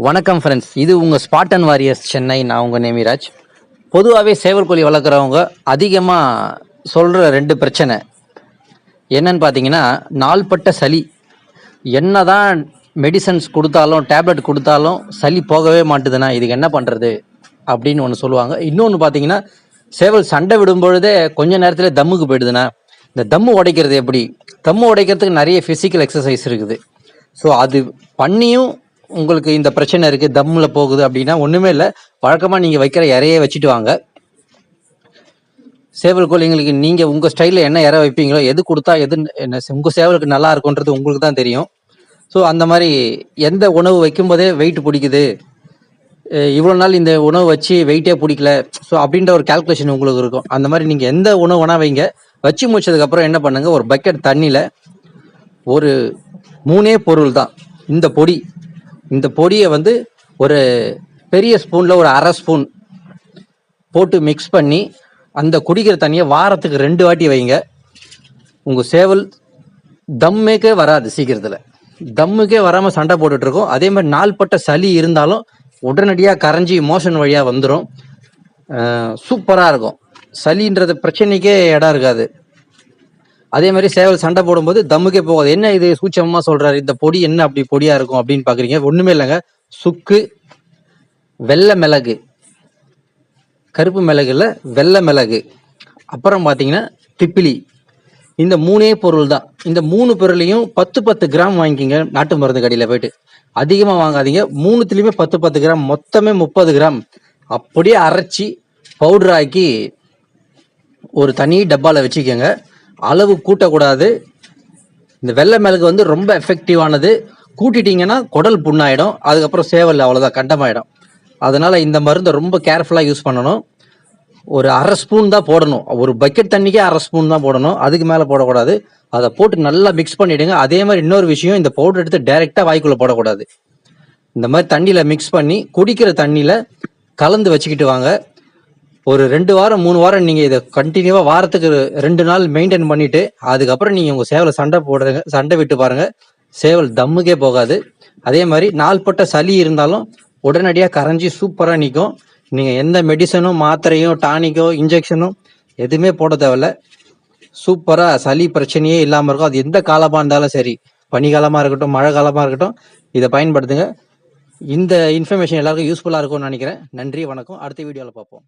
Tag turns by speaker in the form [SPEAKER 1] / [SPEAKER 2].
[SPEAKER 1] வணக்கம் ஃப்ரெண்ட்ஸ், இது உங்கள் ஸ்பாட்டன் வாரியர்ஸ் சென்னை. நான் உங்கள் நேமிராஜ். பொதுவாகவே சேவல் கோழி வளர்க்குறவங்க அதிகமாக சொல்கிற ரெண்டு பிரச்சனை என்னன்னு பார்த்தீங்கன்னா, நாள்பட்ட சளி. என்ன தான் மெடிசன்ஸ் கொடுத்தாலும் டேப்லெட் கொடுத்தாலும் சளி போகவே மாட்டுதுன்னா இதுக்கு என்ன பண்ணுறது அப்படின்னு ஒன்று சொல்லுவாங்க. இன்னொன்று பார்த்தீங்கன்னா, சேவல் சண்டை விடும் பொழுதே கொஞ்ச நேரத்தில் தம்முக்கு போயிடுதுன்னா இந்த தம்மு உடைக்கிறது எப்படி? தம்மு உடைக்கிறதுக்கு நிறைய ஃபிசிக்கல் எக்ஸசைஸ் இருக்குது. ஸோ அது பண்ணியும் உங்களுக்கு இந்த பிரச்சனை இருக்குது, தம்மில் போகுது அப்படின்னா ஒன்றுமே இல்லை. வழக்கமாக நீங்கள் வைக்கிற இறையை வச்சுட்டு வாங்க. சேவல் கோழிங்களுக்கு நீங்கள் உங்கள் ஸ்டைலில் என்ன இறை வைப்பீங்களோ, எது கொடுத்தா எது என்ன உங்கள் சேவலுக்கு நல்லா இருக்குன்றது உங்களுக்கு தான் தெரியும். ஸோ அந்த மாதிரி எந்த உணவு வைக்கும்போதே வெயிட் பிடிக்குது, இவ்வளோ நாள் இந்த உணவு வச்சு வெயிட்டே பிடிக்கல, ஸோ அப்படின்ற ஒரு கால்குலேஷன் உங்களுக்கு இருக்கும். அந்த மாதிரி நீங்கள் எந்த உணவு வேணால் வைங்க. வச்சு முடிச்சதுக்கப்புறம் என்ன பண்ணுங்கள், ஒரு பக்கெட் தண்ணியில் ஒரு 3 பொருள் தான் இந்த பொடி. இந்த பொடியை ஒரு பெரிய ஸ்பூனில் ஒரு அரை ஸ்பூன் போட்டு மிக்ஸ் பண்ணி அந்த குடிக்கிற தண்ணியை வாரத்துக்கு 2 வாட்டி வைங்க. உங்கள் சேவல் தம்முக்கே வராது, சீக்கிரத்தில் தம்முக்கே வராமல் சண்டை போட்டுட்ருக்கோம். அதே மாதிரி நாள்பட்ட சளி இருந்தாலும் உடனடியாக கரைஞ்சி மோஷன் வழியாக வந்துடும். சூப்பராக இருக்கும். சளின்றது பிரச்சனைக்கே இடம் இருக்காது. அதே மாதிரி சேவல் சண்டை போடும்போது தம்முக்கே போகாது. என்ன இது சூட்சமாக சொல்கிறாரு, இந்த பொடி என்ன அப்படி பொடியாக இருக்கும் அப்படின்னு பார்க்குறீங்க. ஒன்றுமே இல்லைங்க. சுக்கு, வெள்ளை மிளகு, கருப்பு மிளகுல வெள்ளை மிளகு, அப்புறம் பார்த்தீங்கன்னா திப்பிலி. இந்த 3 பொருள் தான். இந்த 3 பொருளையும் 10 கிராம் வாங்கிக்கிங்க நாட்டு மருந்து கடையில் போயிட்டு. அதிகமாக வாங்காதீங்க. 3த்துலேயுமே 10 கிராம், மொத்தமே 30 கிராம் அப்படியே அரைச்சி பவுடர் ஆக்கி ஒரு தனி டப்பாவில் வச்சுக்கோங்க. அளவு கூட்டக்கூடாது. இந்த வெள்ளை மிளகு ரொம்ப எஃபெக்டிவானது. கூட்டிட்டீங்கன்னா குடல் புண்ணாயிடும், அதுக்கப்புறம் சேவல் அவ்வளோதான் கண்டமாயிடும். அதனால இந்த மருந்தை ரொம்ப கேர்ஃபுல்லாக யூஸ் பண்ணணும். ஒரு அரை ஸ்பூன் தான் போடணும். ஒரு பக்கெட் தண்ணிக்கே அரை ஸ்பூன் தான் போடணும், அதுக்கு மேலே போடக்கூடாது. அதை போட்டு நல்லா மிக்ஸ் பண்ணிவிடுங்க. அதே மாதிரி இன்னொரு விஷயம், இந்த பவுடர் எடுத்து டைரெக்டாக வாய்க்குள்ளே போடக்கூடாது. இந்த மாதிரி தண்ணியில் மிக்ஸ் பண்ணி குடிக்கிற தண்ணியில் கலந்து வச்சுக்கிட்டு வாங்க. ஒரு 2 வாரம் 3 வாரம் நீங்கள் இதை கண்டினியூவாக வாரத்துக்கு 2 நாள் மெயின்டைன் பண்ணிவிட்டு அதுக்கப்புறம் நீங்கள் உங்கள் சேவலை சண்டை விட்டு பாருங்கள். சேவல் தம்முக்கே போகாது. அதே மாதிரி நாள்பட்ட சளி இருந்தாலும் உடனடியாக கரைஞ்சி சூப்பராக நிற்கும். நீங்கள் எந்த மெடிசனும் மாத்திரையும் டானிக்கோ இன்ஜெக்ஷனும் எதுவுமே போட தேவையில்ல. சூப்பராக சளி பிரச்சனையே இல்லாமல் இருக்கும். அது எந்த காலமாக இருந்தாலும் சரி, பனிக்காலமாக இருக்கட்டும் மழை காலமாக இருக்கட்டும், இதை பயன்படுத்துங்க. இந்த இன்ஃபர்மேஷன் எல்லாருக்கும் யூஸ்ஃபுல்லாக இருக்கும்னு நினைக்கிறேன். நன்றி, வணக்கம். அடுத்த வீடியோவில் பார்ப்போம்.